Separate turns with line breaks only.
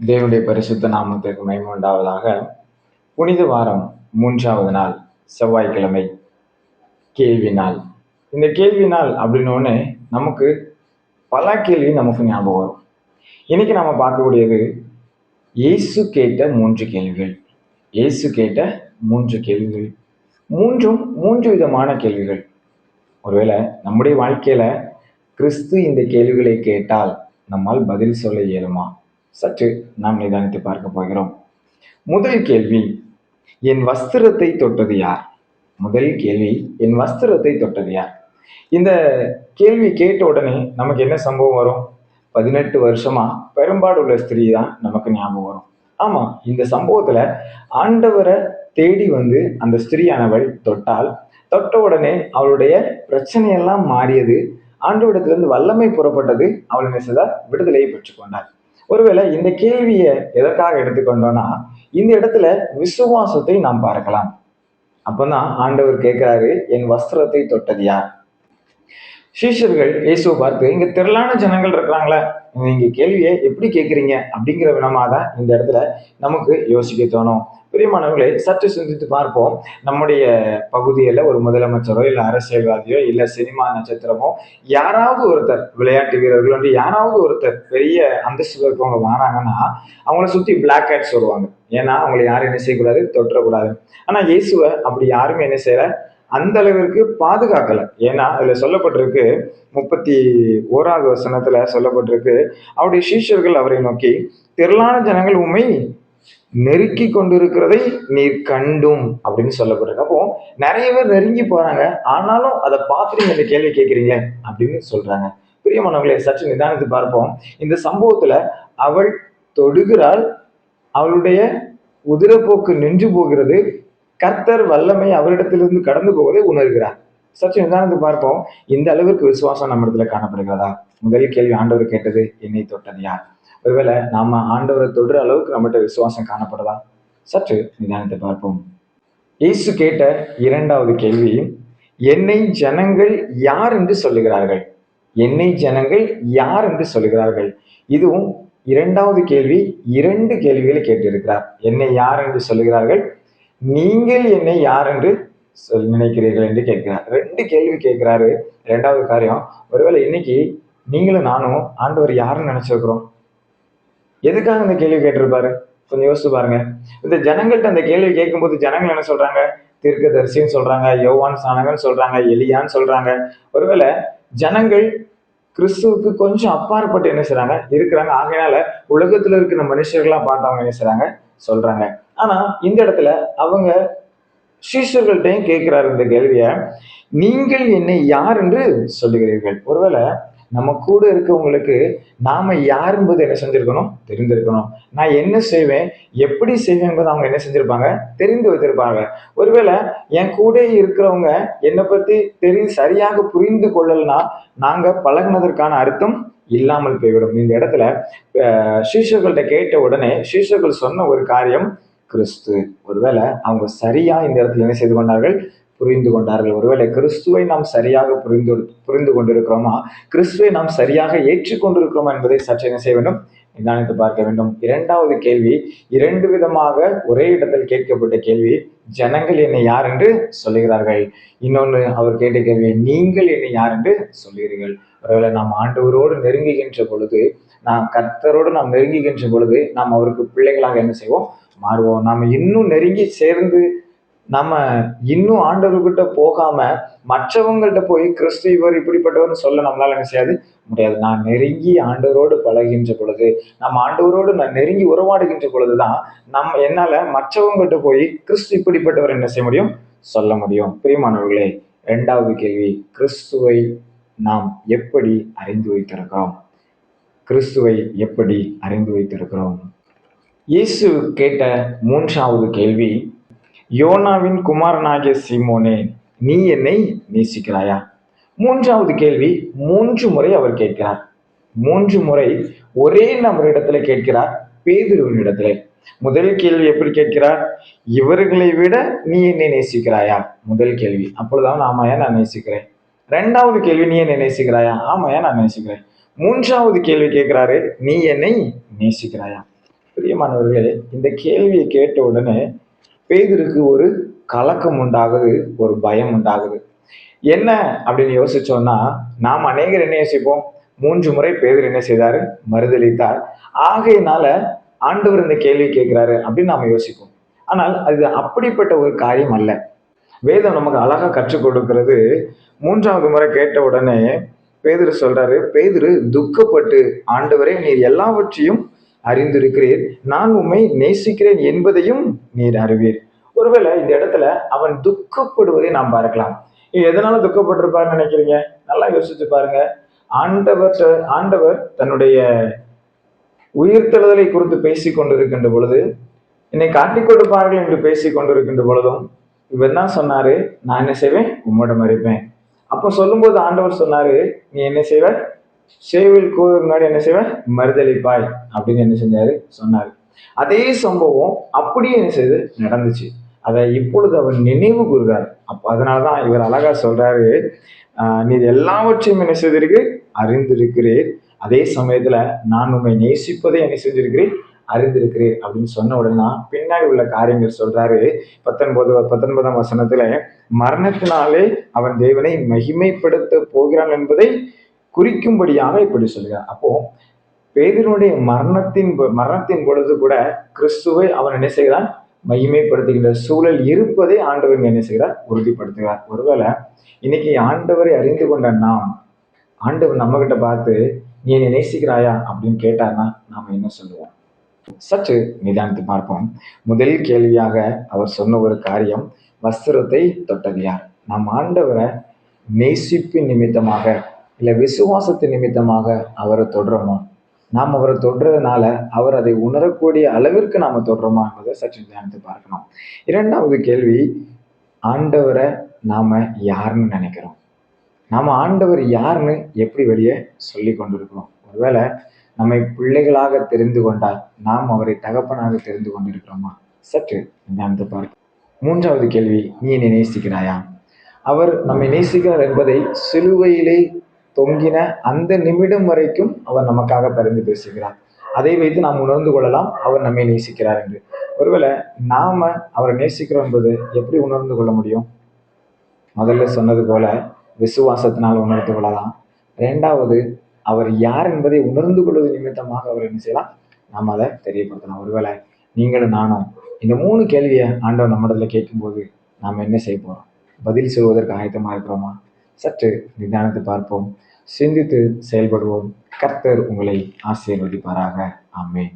தேவனுடைய பரிசுத்த நாமத்திற்கு மகிமை உண்டாவதாக. புனித வாரம் 3வது நாள், செவ்வாய்க்கிழமை, கேள்வி நாள். இந்த கேள்வி நாள் அப்படின்னோடனே நமக்கு பல கேள்வி நமக்கு ஞாபகம் வரும். இன்னைக்கு நம்ம பார்க்கக்கூடியது இயேசு கேட்ட 3 கேள்விகள். இயேசு கேட்ட 3 கேள்விகள், மூன்றும் 3 விதமான கேள்விகள். ஒருவேளை நம்முடைய வாழ்க்கையில கிறிஸ்து இந்த கேள்விகளை கேட்டால் நம்மால் பதில் சொல்ல இயலுமா? சற்று நாம் நிதானித்து பார்க்க போகிறோம். முதல் கேள்வி, என் வஸ்திரத்தை தொட்டது யார்? முதல் கேள்வி, என் வஸ்திரத்தை தொட்டது யார்? இந்த கேள்வி கேட்ட உடனே நமக்கு என்ன சம்பவம் வரும்? 18 வருஷமா பெரும்பாடு உள்ள ஸ்திரீ தான் நமக்கு ஞாபகம் வரும். ஆமா, இந்த சம்பவத்துல ஆண்டவரை தேடி வந்து அந்த ஸ்திரீயானவள் தொட்டால், தொட்ட உடனே அவளுடைய பிரச்சனையெல்லாம் மாறியது. ஆண்டவரிடத்திலிருந்து வல்லமை புறப்பட்டது. அவள் என்ன செய்தார்? விடுதலையை பெற்றுக்கொண்டார். ஒருவேளை இந்த கேள்வியை எதற்காக எடுத்துக்கொண்டோம்னா, இந்த இடத்துல விசுவாசத்தை நாம் பார்க்கலாம். அப்பதான் ஆண்டவர் கேட்கிறாரு, என் வஸ்திரத்தை தொட்டது யார்? சீஷர்கள் இயேசுவை பார்த்து, இங்க திரளான ஜனங்கள் இருக்கிறாங்களே, நீங்க கேள்வியை எப்படி கேட்குறீங்க அப்படிங்கிற விதமாக தான் இந்த இடத்துல நமக்கு யோசிக்க தோணும். பிரியமானவர்களை, சற்று சிந்தித்து பார்ப்போம். நம்முடைய பகுதியில் ஒரு முதலமைச்சரோ இல்லை அரசியல்வாதியோ இல்லை சினிமா நட்சத்திரமோ யாராவது ஒருத்தர், விளையாட்டு வீரர்கள் வந்து யாராவது ஒருத்தர் பெரிய அந்தஸ்து இருக்கவங்க வராங்கன்னா அவங்கள சுற்றி பிளாக் ஹேட்ஸ் வருவாங்க. ஏன்னா அவங்களை யாரும் என்ன செய்யக்கூடாது? தொற்றக்கூடாது. ஆனா இயேசுவை அப்படி யாருமே என்ன செய்யல, அந்த அளவிற்கு பாதுகாக்கல. ஏன்னா அதுல சொல்லப்பட்டிருக்கு, 31வது வசனத்துல சொல்லப்பட்டிருக்கு, அவருடைய சீஷர்கள் அவரை நோக்கி, திரளான ஜனங்கள் உண்மை நெருக்கி கொண்டிருக்கிறதை நீர் கண்டும் அப்படின்னு சொல்லப்பட்டிருக்கு. அப்போ நிறைய பேர் நெருங்கி போறாங்க, ஆனாலும் அதை பார்த்துட்டு இந்த கேள்வி கேட்குறீங்களே அப்படின்னு சொல்றாங்க. பிரியமானவர்களை, சற்று நிதானித்து பார்ப்போம். இந்த சம்பவத்துல அவள் தொடுகிறாள், அவளுடைய உதிரப்போக்கு நின்று போகிறது, கர்த்தர் வல்லமை அவரிடத்திலிருந்து கடந்து போவதை உணர்கிறார். சற்று நிதானத்தை பார்ப்போம். இந்த அளவிற்கு விசுவாசம் நம்ம இடத்துல காணப்படுகிறதா? முதல் கேள்வி ஆண்டவர் கேட்டது, என்னை தொட்டது யார்? ஒருவேளை நாம ஆண்டவரை தொடுற அளவுக்கு நம்மகிட்ட விசுவாசம் காணப்படுதா? சற்று நிதானத்தை பார்ப்போம். இயேசு கேட்ட 2வது கேள்வி, என்னை ஜனங்கள் யார் என்று சொல்லுகிறார்கள்? என்னை ஜனங்கள் யார் என்று சொல்லுகிறார்கள்? இதுவும் 2வது கேள்வி. 2 கேள்விகளை கேட்டிருக்கிறார். என்னை யார் என்று சொல்லுகிறார்கள், நீங்கள் என்னை யார் என்று நினைக்கிறீர்கள் என்று கேட்கிறார். 2 கேள்வி கேட்கிறாரு. 2வது காரியம், ஒருவேளை இன்னைக்கு நீங்களும் நானும் ஆண்டவர் யாருன்னு நினைச்சிருக்கிறோம்? எதுக்காக இந்த கேள்வி கேட்டிருப்பாரு? கொஞ்சம் யோசிச்சு பாருங்க. இந்த ஜனங்கள்ட்ட அந்த கேள்வி கேட்கும்போது ஜனங்கள் என்ன சொல்றாங்க? தீர்க்கதரிசின்னு சொல்றாங்க, யோவான் ஸ்நானகன்னு சொல்றாங்க, எலியான்னு சொல்றாங்க. ஒருவேளை ஜனங்கள் கிறிஸ்துவுக்கு கொஞ்சம் அப்பாற்பட்டு என்ன செய்றாங்க? இருக்கிறாங்க. ஆகையினால உலகத்துல இருக்கிற மனுஷர்கள்லாம் பார்த்து அவங்க என்ன செய்றாங்க? சொல்றாங்க. ஆனா இந்த இடத்துல அவங்க சீஷர்கள்ட்டையும் கேட்கிறாரு இந்த கேள்விய, நீங்கள் என்னை யார் என்று சொல்லுகிறீர்கள்? ஒருவேளை நம்ம கூட இருக்கவங்களுக்கு நாம யார் என்பது என்ன செஞ்சிருக்கணும்? தெரிந்திருக்கணும். நான் என்ன செய்வேன், எப்படி செய்வேன் என்பதை அவங்க என்ன செஞ்சிருப்பாங்க? தெரிந்து வைத்திருப்பாங்க. ஒருவேளை என் கூட இருக்கிறவங்க என்னை பத்தி சரியாக புரிந்து கொள்ளலனா நாங்க பழகுனதற்கான அர்த்தம் இல்லாமல் போய்விடும். இந்த இடத்துல சீஷர்கள்ட்ட கேட்ட உடனே சீஷர்கள் சொன்ன ஒரு காரியம் கிறிஸ்து. ஒருவேளை அவங்க சரியா இந்த இடத்துல என்ன செய்து கொண்டார்கள்? புரிந்து கொண்டார்கள். ஒருவேளை கிறிஸ்துவை நாம் சரியாக புரிந்து கொண்டிருக்கிறோமா? கிறிஸ்துவை நாம் சரியாக ஏற்றுக்கொண்டிருக்கிறோமா என்பதை சற்று என்ன செய்ய வேண்டும்? நிதானித்து பார்க்க வேண்டும். 2வது கேள்வி 2 விதமாக ஒரே இடத்தில் கேட்கப்பட்ட கேள்வி, ஜனங்கள் என்னை யார் என்று சொல்லுகிறார்கள். இன்னொன்று அவர் கேட்ட கேள்வி, நீங்கள் என்னை யார் என்று சொல்லுகிறீர்கள். ஒருவேளை நாம் ஆண்டவரோடு நெருங்குகின்ற பொழுது, நாம் கர்த்தரோடு நாம் நெருங்குகின்ற பொழுது நாம் அவருக்கு பிள்ளைகளாக என்ன செய்வோம்? மாறுவோம். நாம இன்னும் நெருங்கி சேர்ந்து நம்ம இன்னும் ஆண்டவர்கிட்ட போகாம மற்றவங்கள்ட்ட போய் கிறிஸ்து இவர் இப்படிப்பட்டவர்னு சொல்ல நம்மளால என்ன செய்யாது? முடியாது. நான் நெருங்கி ஆண்டவரோடு பழகின்ற பொழுது, நம்ம ஆண்டவரோடு நான் நெருங்கி உறவாடுகின்ற பொழுதுதான் என்னால மற்றவங்கள்ட்ட போய் கிறிஸ்து இப்படிப்பட்டவர் என்ன செய்ய முடியும்? சொல்ல முடியும். பிரியமானவர்களே, 2வது கேள்வி, கிறிஸ்துவை நாம் எப்படி அறிந்து வைத்திருக்கிறோம்? கிறிஸ்துவை எப்படி அறிந்து வைத்திருக்கிறோம்? இயேசு கேட்ட 3வது கேள்வி, யோனாவின் குமாரனாகிய சீமோனே, நீ என்னை நேசிக்கிறாயா? 3வது கேள்வி 3 முறை அவர் கேட்கிறார். 3 முறை ஒரே நபரிடத்துல கேட்கிறார், பேதுருவின் இடத்துல. முதல் கேள்வி எப்படி கேட்கிறார்? இவர்களை விட நீ என்னை நேசிக்கிறாயா? முதல் கேள்வி. அப்பொழுதுதான் ஆமாயா நான் நேசிக்கிறேன். 2வது கேள்வி, நீ என்னை நேசிக்கிறாயா? ஆமாயா நான் நேசிக்கிறேன். 3வது கேள்வி கேட்கிறாரு, நீ என்னை நேசிக்கிறாயா? பிரியமானவர்களே, இந்த கேள்வியை கேட்ட உடனே பேதுருக்கு ஒரு கலக்கம் உண்டாகுது, ஒரு பயம் உண்டாகுது. என்ன அப்படின்னு யோசிச்சோம்னா, நாம் அநேகர் என்ன யோசிப்போம்? 3 முறை பேதுரு என்ன செய்தாரு? மறுதலித்தார். ஆகையினால ஆண்டவர் இந்த கேள்வி கேட்கிறாரு அப்படின்னு நாம யோசிப்போம். ஆனால் அது அப்படிப்பட்ட ஒரு காரியம் அல்ல. வேதம் நமக்கு அழகா கற்றுக் கொடுக்கிறது. 3வது முறை கேட்ட உடனே பேதுரு சொல்றாரு, பேதுரு துக்கப்பட்டு, ஆண்டவரே நீர் எல்லாவற்றையும் அறிந்திருக்கிறீர், நான் உம்மை நேசிக்கிறேன் என்பதையும் நீர் அறிவீர். ஒருவேளை இந்த இடத்துல அவன் துக்கப்படுவதை நாம் பார்க்கலாம். எதனால துக்கப்பட்டிருப்பாருன்னு நினைக்கிறீங்க? நல்லா யோசிச்சு பாருங்க. ஆண்டவர் தன்னுடைய உயிர்த்தெழுதலை குறித்து பேசிக் கொண்டிருக்கின்ற பொழுது, என்னை காட்டிக் கொடுப்பார்கள் என்று பேசிக் கொண்டிருக்கின்ற பொழுதும் இவன் தான் சொன்னாரு, நான் என்ன செய்வேன்? உம்மிடம் இருப்பேன். அப்ப சொல்லும்போது ஆண்டவர் சொன்னாரு, நீ என்ன செய்வ? சேவில் முன்னாடி என்ன செய்வ? மறுதலிப்பாய் அப்படின்னு என்ன செஞ்சாரு? சொன்னாரு. அதே சம்பவம் அப்படியே என்ன செய்து நடந்துச்சு. அதை இப்பொழுது அவர் நினைவு கூறுகிறார். அப்ப அதனாலதான் இவர் அழகா சொல்றாரு, நீர் எல்லாவற்றையும் என்ன செய்திருக்கு? அறிந்திருக்கிறீர். அதே சமயத்துல நான் உண்மை நேசிப்பதை என்ன செஞ்சிருக்கிறேன்? அறிந்திருக்கிறேன் அப்படின்னு சொன்ன உடனே பின்னாடி உள்ள காரியங்கள் சொல்றாரு. 19ஆம் வசனத்துல, மரணத்தினாலே அவன் தேவனை மகிமைப்படுத்த போகிறான் என்பதை குறிக்கும்படியாக இப்படி சொல்கிறார். அப்போ பேதுருடைய மரணத்தின் பொழுது கூட கிறிஸ்துவை அவன் என்ன செய்கிறான்? மகிமைப்படுத்துகின்ற சூழல் இருப்பதை ஆண்டவர் என்ன செய்கிறார்? உறுதிப்படுத்துகிறார். ஒருவேளை இன்னைக்கு ஆண்டவரை அறிந்து கொண்ட நாம், ஆண்டவர் நம்ம கிட்ட பார்த்து நீ என்னை நேசிக்கிறாயா அப்படின்னு கேட்டார்னா நாம என்ன சொல்லுவோம்? சற்று நிதானித்து பார்ப்போம். முதல் கேள்வியாக அவர் சொன்ன ஒரு காரியம், வஸ்திரத்தை தொட்டது யார்? நம் ஆண்டவரை நேசிப்பின் நிமித்தமாக இல்ல விசுவாசத்தின் நிமித்தமாக அவரை தொடுறோமா? நாம் அவரை தொடுறதுனால அவர் அதை உணரக்கூடிய அளவிற்கு நாம தொடுறோமா என்பதை சற்று நிதானித்து பார்க்கணும். 2வது கேள்வி, ஆண்டவரை நாம யாருன்னு நினைக்கிறோம்? நாம ஆண்டவர் யாருன்னு எப்படி வெளியே சொல்லி கொண்டிருக்கிறோம்? ஒருவேளை நம்மை பிள்ளைகளாக தெரிந்து கொண்டால் நாம் அவரை தகப்பனாக தெரிந்து கொண்டிருக்கிறோமா? சற்று நிதானித்து பார்க்க. 3வது கேள்வி, நீ என்னை நேசிக்கிறாயா? அவர் நம்மை நேசிக்கிறார் என்பதை சிலுவையிலே தொங்கின அந்த நிமிடம் வரைக்கும் அவர் நமக்காக பரிந்து பேசுகிறார். அதை வைத்து நாம் உணர்ந்து கொள்ளலாம் அவர் நம்மை நேசிக்கிறார் என்று. ஒருவேளை நாம அவரை நேசிக்கிறோம் என்பது எப்படி உணர்ந்து கொள்ள முடியும்? முதல்ல சொன்னது போல விசுவாசத்தினால் உணர்ந்து கொள்ளலாம். 2வது, அவர் யார் என்பதை உணர்ந்து கொள்வது நிமித்தமாக அவர் என்ன செய்யலாம்? நாம் அதை தெரியப்படுத்தலாம். ஒருவேளை நீங்களும் நானும் இந்த 3 கேள்வியை ஆண்டவர் நம்மிடத்துல கேட்கும்போது நாம் என்ன செய்ய போறோம்? பதில் சொல்வதற்கு ஆயத்தமா இருக்கிறோமா? சற்று நிதானித்து பார்ப்போம், சிந்தித்து செயல்படுவோம். கர்த்தர் உங்களை ஆசீர்வதிப்பாராக. ஆமென்.